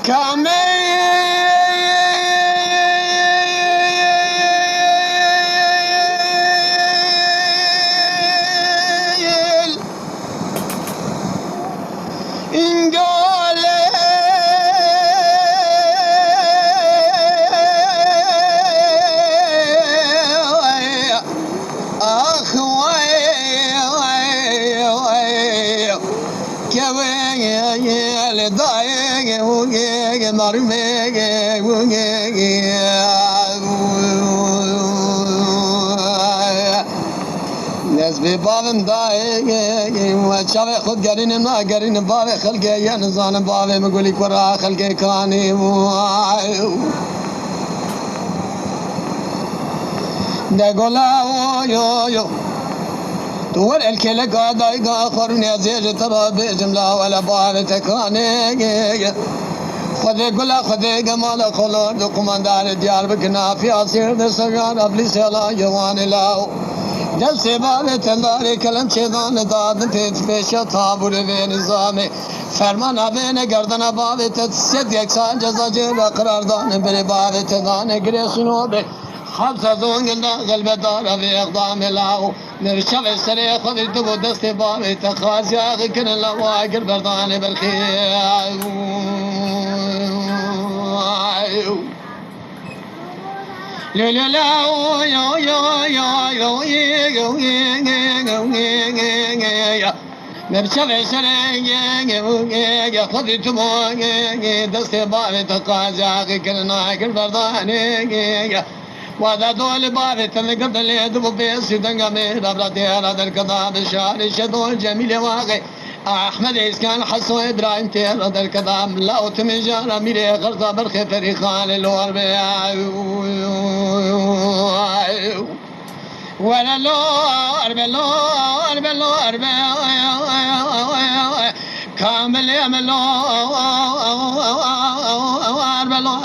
كامل انقال اخ كوي ضايق وقيق مرميق ناس ببابم ضايق وشافي خد قرين ما قرين بابي خلقي يا نظام بابي مقولي كرا خلقي كاني نقولا يو يو تور الكل قاضي آخر نزيج ترى بجملة ولا بار تكاني خذي قلا خذي جمال خلود قماندار ديار بكنا في عصير دسجان قبل سلا جوان لاو جلس باب تنداري كلام شيطان داد تفش تابور في نظامي فرمان بين گردن باب تسد يكسان جزا جل قراردان بر باب تدان گرسنو به خمسة دون قلب دار في اقدام لاو نرشف السريع خذ الدبو دست باب تخاز يا اخي كن الواقر بردان بالخير لا لا لا يا يا يا يا نرشف السريع خذ الدبو دست باب تخاز يا اخي كن الواقر بردان وهذا دول بابي تلقب اللي يدبو بيسي دنقمي ربرتي هذا الكذاب الشعر شدول جميل واقعي احمد اسكان حسو ابراهيم تير هذا الكذاب لا تمجانا ميري غرزة برخي فريخان الوربي ولا لو اربلو اربلو كامل يملو اربلو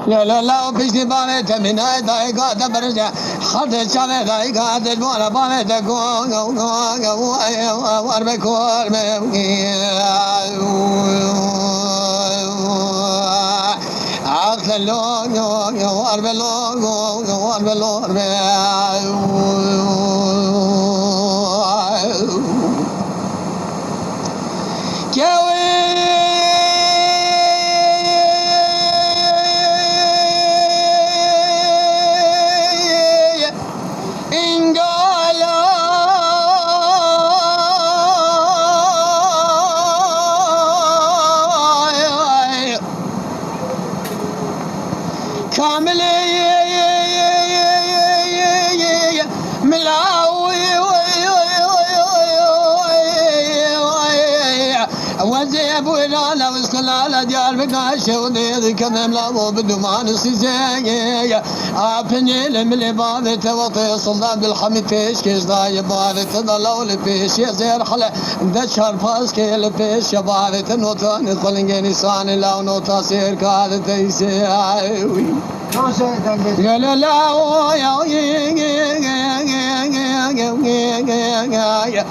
لا لا لا بيجي بامي تمناي دايقا تبرجع خد شامي دايقا تجوانا بامي تكون واربكو اغسلو واربلو كامل ملاوي وزيب ولا وسكلا ديار بقاش ودي كم ملاو بدمان سيزي ابني لملي باب توطي صلى بالحمد تشكيش ضاي باب تضلوا لبيش يزير خلا دشر فاسكي لبيش باب تنوتان خلنجي سان لا نوتا سير كاد تيسي لا لا لا يا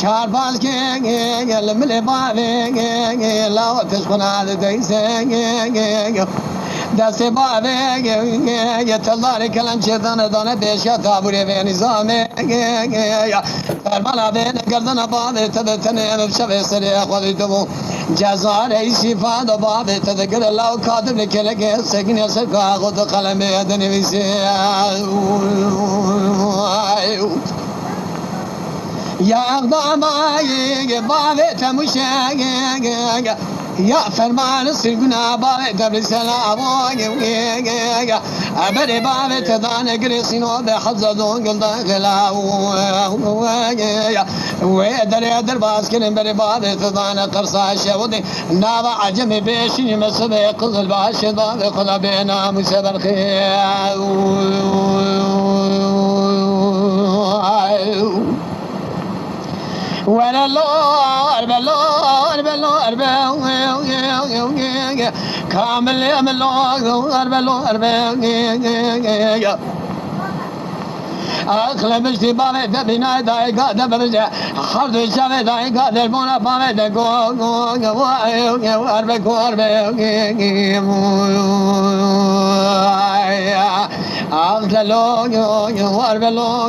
شار باز کے لملے باوے لاو تسخنا ديسے دست باوے يتلار كلام شيطان دانه بيشا تابوري في نظامه فرمانا بين گردن باوے تبتنه بشبه سري خودتو جزار استفاده باوے تذكر الله كاتب لك سكن سكا خود قلم يدنويسي يا أقدامي بابي تمشي يا فرمان السجنا بابي تبري سلام أبري بابي تدان قريسينو بحزدون قلدا غلاو ويدر يدر باسكن بري بابي تدان قرصا شودي نابا عجمي بيشي مسبي قزل باشي بابي قلا بينا مسبر خير ولا لور بلور بلور كامل يا ملور بلور أخلى بشتي بامي تبينا داي قاد برجع خرد شافي داي قاد البونا بامي دكو واربك أخلى لو واربلو